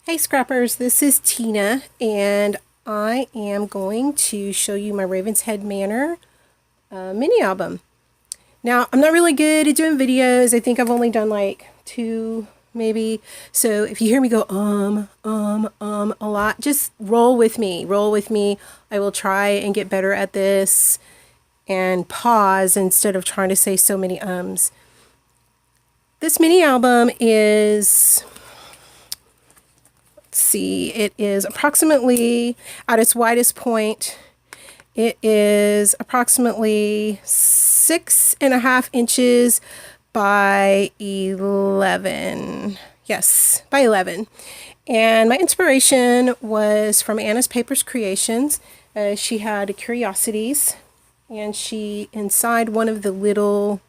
Hey Scrappers, this is Tina and I am going to show you my Ravenshead Manor mini album. Now, I'm not really good at doing videos. I think I've only done like 2 maybe. So if you hear me go a lot, just roll with me. Roll with me. I will try and get better at this and pause instead of trying to say so many ums. This mini album is, see, it is approximately, at its widest point, it is approximately 6.5 inches by 11. Yes, by 11. And my inspiration was from Anna's Papers Creations. She had curiosities, and she, inside one of the little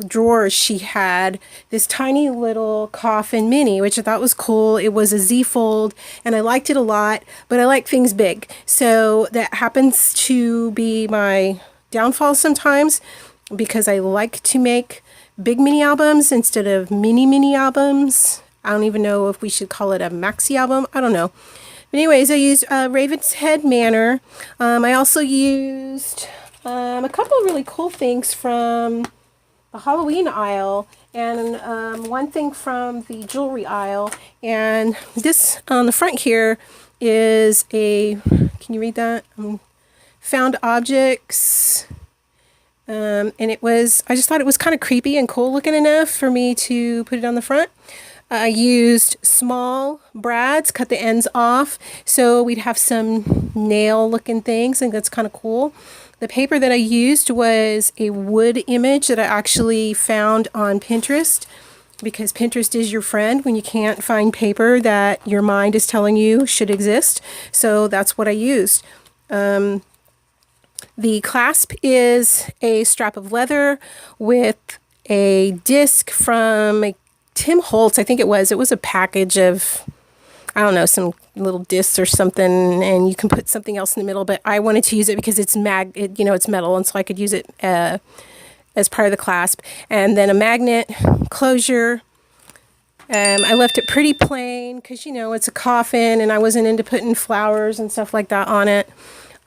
drawers, she had this tiny little Coffin mini, which I thought was cool. It was a Z fold and I liked it a lot, but I like things big. So that happens to be my downfall sometimes, because I like to make big mini albums instead of mini albums. I don't even know if we should call it a maxi album. I don't know. But anyways, I used Ravenshead Manor. I also used a couple of really cool things from the Halloween aisle, and one thing from the jewelry aisle. And this on the front here is a, can you read that? Found objects. And it was, I just thought it was kind of creepy and cool looking enough for me to put it on the front. I used small brads, cut the ends off, so we'd have some nail looking things. I think that's kind of cool. The paper that I used was a wood image that I actually found on Pinterest, because Pinterest is your friend when you can't find paper that your mind is telling you should exist. So that's what I used. The clasp is a strap of leather with a disc from Tim Holtz, I think it was. It was a package of, I don't know, some little discs or something, and you can put something else in the middle, but I wanted to use it because it's it's metal, and so I could use it as part of the clasp. And then a magnet closure. I left it pretty plain because, it's a coffin and I wasn't into putting flowers and stuff like that on it.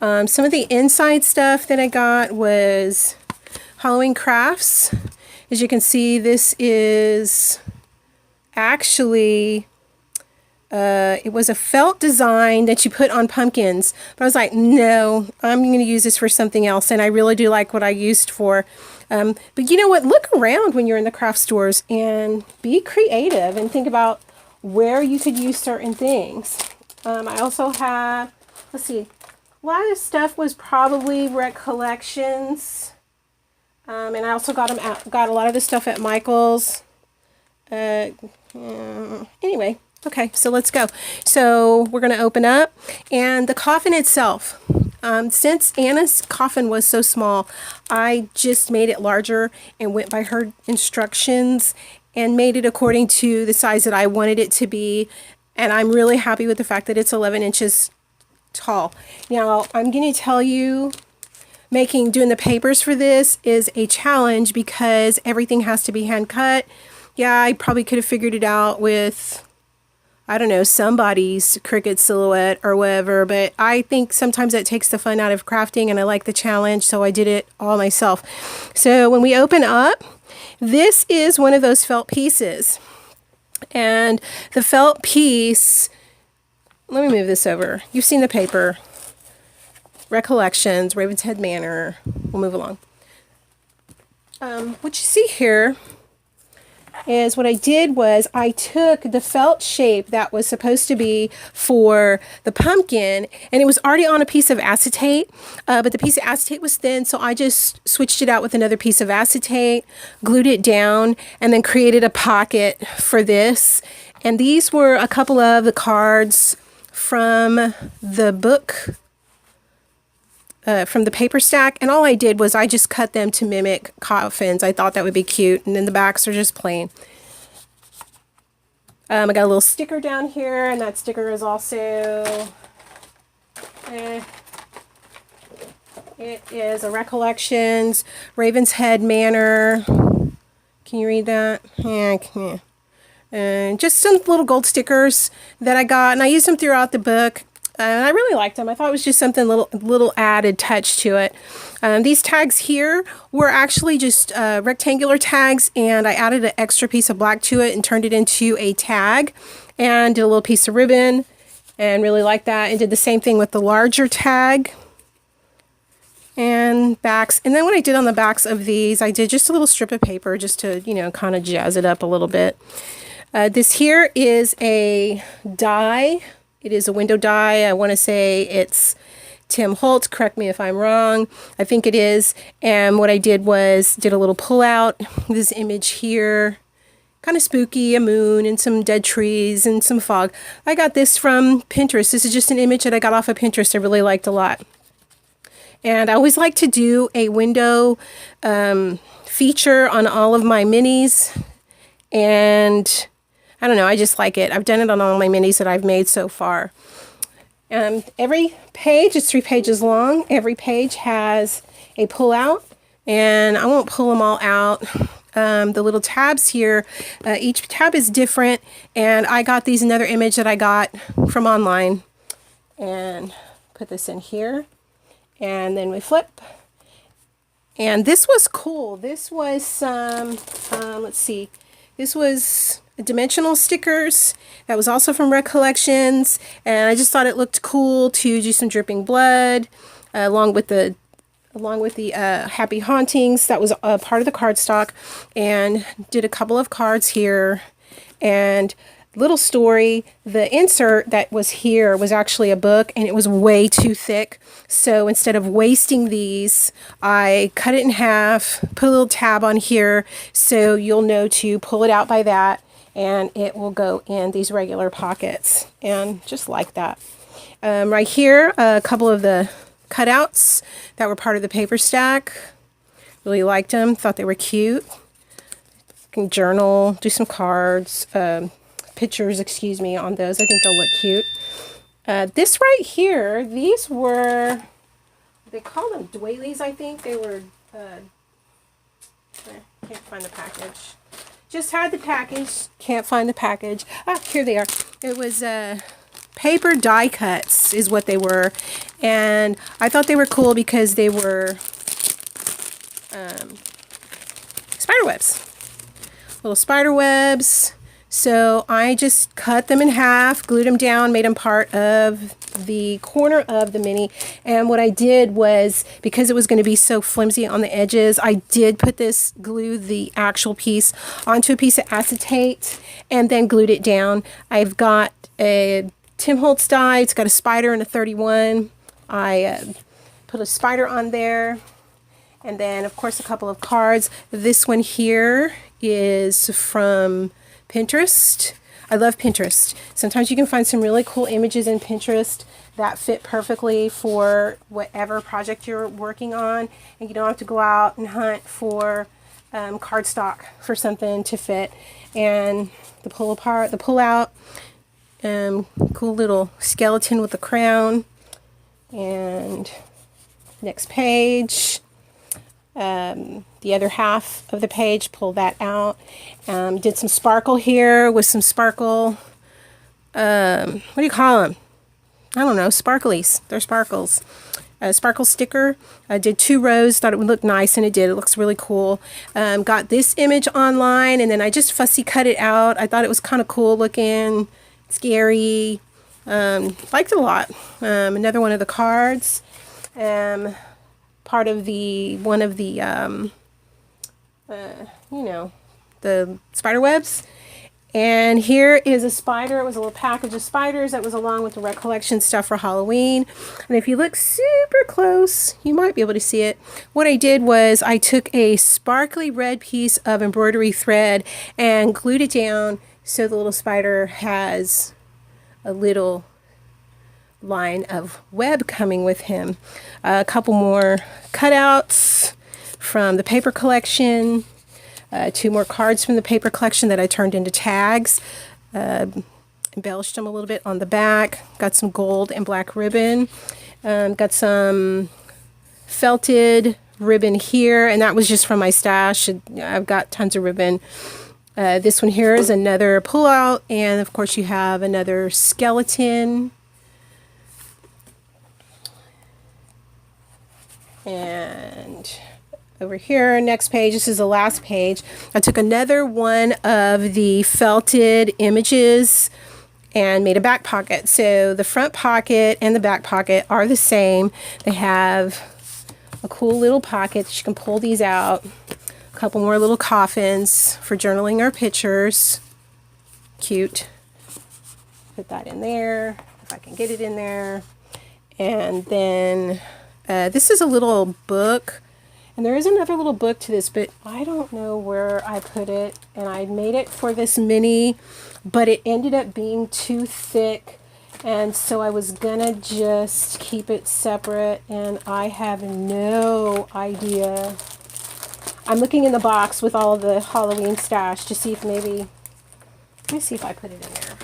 Some of the inside stuff that I got was Halloween crafts. As you can see, this is actually, it was a felt design that you put on pumpkins. But I was like, no, I'm going to use this for something else. And I really do like what I used for. But you know what? Look around when you're in the craft stores and be creative and think about where you could use certain things. I also have, let's see, a lot of stuff was probably Recollections. And I also got a lot of the stuff at Michael's. Anyway, okay, so let's go. So we're going to open up, and the coffin itself, since Anna's coffin was so small, I just made it larger and went by her instructions and made it according to the size that I wanted it to be. And I'm really happy with the fact that it's 11 inches tall. Now, I'm going to tell you, doing the papers for this is a challenge because everything has to be hand cut. Yeah, I probably could have figured it out with, I don't know, somebody's Cricut silhouette or whatever, but I think sometimes that takes the fun out of crafting, and I like the challenge, so I did it all myself. So when we open up, this is one of those felt pieces. And the felt piece, let me move this over. You've seen the paper. Recollections, Ravenshead Manor. We'll move along. What you see here is what I did was I took the felt shape that was supposed to be for the pumpkin, and it was already on a piece of acetate, but the piece of acetate was thin, so I just switched it out with another piece of acetate, glued it down, and then created a pocket for this. And these were a couple of the cards from the book, from the paper stack, and all I did was I just cut them to mimic coffins. I thought that would be cute, and then the backs are just plain. I got a little sticker down here, and that sticker is also, it is a Recollections Ravenshead Manor. Can you read that? Yeah, I can. and just some little gold stickers that I got, and I used them throughout the book. And I really liked them. I thought it was just something little added touch to it. These tags here were actually just rectangular tags, and I added an extra piece of black to it and turned it into a tag, and did a little piece of ribbon, and really liked that. And did the same thing with the larger tag and backs. And then what I did on the backs of these, I did just a little strip of paper just to, you know, kind of jazz it up a little bit. This here is a die. It is a window die. I want to say it's Tim Holtz. Correct me if I'm wrong. I think it is. And what I did was did a little pull out. This image here, kind of spooky, a moon and some dead trees and some fog. I got this from Pinterest. This is just an image that I got off of Pinterest. I really liked a lot. And I always like to do a window feature on all of my minis. And I don't know, I just like it. I've done it on all my minis that I've made so far. Every page is 3 pages long. Every page has a pull out, and I won't pull them all out. The little tabs here, each tab is different, and I got these another image that I got from online, and put this in here, and then we flip. And this was cool. This was some, let's see, this was dimensional stickers that was also from Recollections, and I just thought it looked cool to do some dripping blood along with the happy hauntings. That was a part of the cardstock, and did a couple of cards here. And little story, the insert that was here was actually a book, and it was way too thick, so instead of wasting these, I cut it in half, put a little tab on here so you'll know to pull it out by that, and it will go in these regular pockets, and just like that. Right here, a couple of the cutouts that were part of the paper stack. Really liked them, thought they were cute. You can journal, do some cards, pictures, excuse me, on those. I think they'll look cute. This right here, these were, they call them doilies, I think. They were, can't find the package. Just had the package, can't find the package. Ah, here they are. It was paper die cuts is what they were. And I thought they were cool because they were spider webs. Little spider webs. So I just cut them in half, glued them down, made them part of the corner of the mini. And what I did was, because it was going to be so flimsy on the edges, I did glue the actual piece onto a piece of acetate and then glued it down. I've got a Tim Holtz die. It's got a spider and a 31. I put a spider on there. And then, of course, a couple of cards. This one here is from Pinterest. I love Pinterest. Sometimes you can find some really cool images in Pinterest that fit perfectly for whatever project you're working on, and you don't have to go out and hunt for cardstock for something to fit. And the pull apart, the pull out, cool little skeleton with a crown. And next page. The other half of the page, pull that out. Did some sparkle here with some sparkle, what do you call them? I don't know, sparklies. They're sparkles. Sparkle sticker. I did 2 rows, thought it would look nice, and it did. It looks really cool. Got this image online, and then I just fussy cut it out. I thought it was kind of cool looking, scary. Liked it a lot. Another one of the cards. Part of one of the you know, the spider webs. And here is a spider. It was a little package of spiders that was along with the Recollection stuff for Halloween. And if you look super close, you might be able to see it. What I did was I took a sparkly red piece of embroidery thread and glued it down so the little spider has a little line of web coming with him. A couple more cutouts from the paper collection. 2 more cards from the paper collection that I turned into tags. Embellished them a little bit on the back. Got some gold and black ribbon. Got some felted ribbon here, and that was just from my stash. I've got tons of ribbon. This one here is another pullout, and of course you have another skeleton. And over here, next page, this is the last page. I took another one of the felted images and made a back pocket. So the front pocket and the back pocket are the same. They have a cool little pocket that you can pull these out. A couple more little coffins for journaling our pictures. Cute. Put that in there, if I can get it in there. And then this is a little book. And there is another little book to this, but I don't know where I put it. And I made it for this mini, but it ended up being too thick. And so I was gonna just keep it separate, and I have no idea. I'm looking in the box with all the Halloween stash to see if maybe, let me see if I put it in there.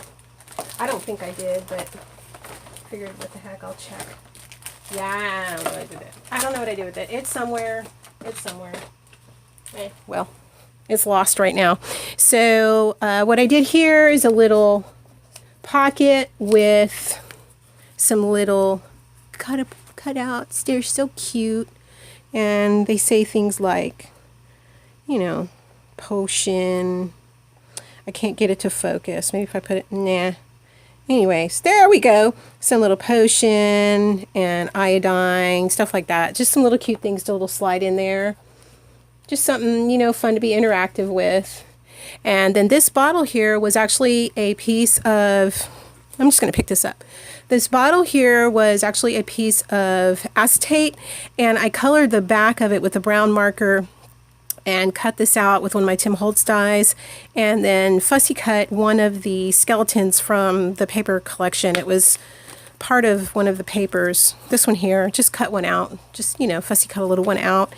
I don't think I did, but figured what the heck, I'll check. Yeah, I don't know what I did with it. I don't know what I did with it. It's somewhere. It's somewhere. Well, it's lost right now. So what I did here is a little pocket with some little cutouts. They're so cute. And they say things like, you know, potion. I can't get it to focus. Maybe if I put it, nah. Anyways, there we go. Some little potion and iodine, stuff like that. Just some little cute things to little slide in there. Just something, you know, fun to be interactive with. And then this bottle here was actually a piece of, I'm just going to pick this up. This bottle here was actually a piece of acetate, and I colored the back of it with a brown marker and cut this out with one of my Tim Holtz dies, and then fussy cut one of the skeletons from the paper collection. It was part of one of the papers. This one here, just cut one out. Just, you know, fussy cut a little one out.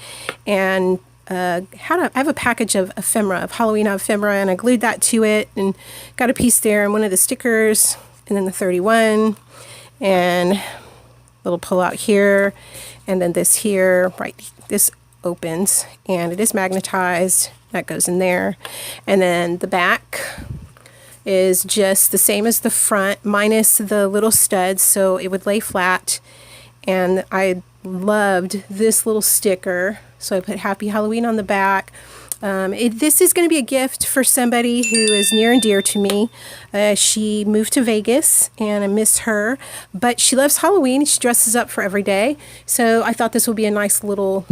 And I have a package of ephemera, of Halloween ephemera, and I glued that to it and got a piece there and one of the stickers, and then the 31, and little pull out here, and then this here, right, this opens, and it is magnetized. That goes in there. And then the back is just the same as the front, minus the little studs, so it would lay flat. And I loved this little sticker, so I put Happy Halloween on the back. This is going to be a gift for somebody who is near and dear to me. She moved to Vegas, and I miss her, but she loves Halloween. She dresses up for every day, so I thought this would be a nice little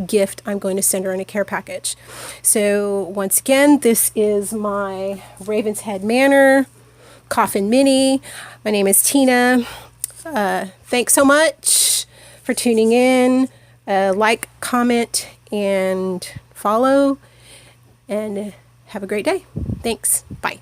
gift I'm going to send her in a care package. So once again, this is my Ravenshead Manor Coffin Mini. My name is Tina. Thanks so much for tuning in. Like, comment, and follow. And have a great day. Thanks. Bye.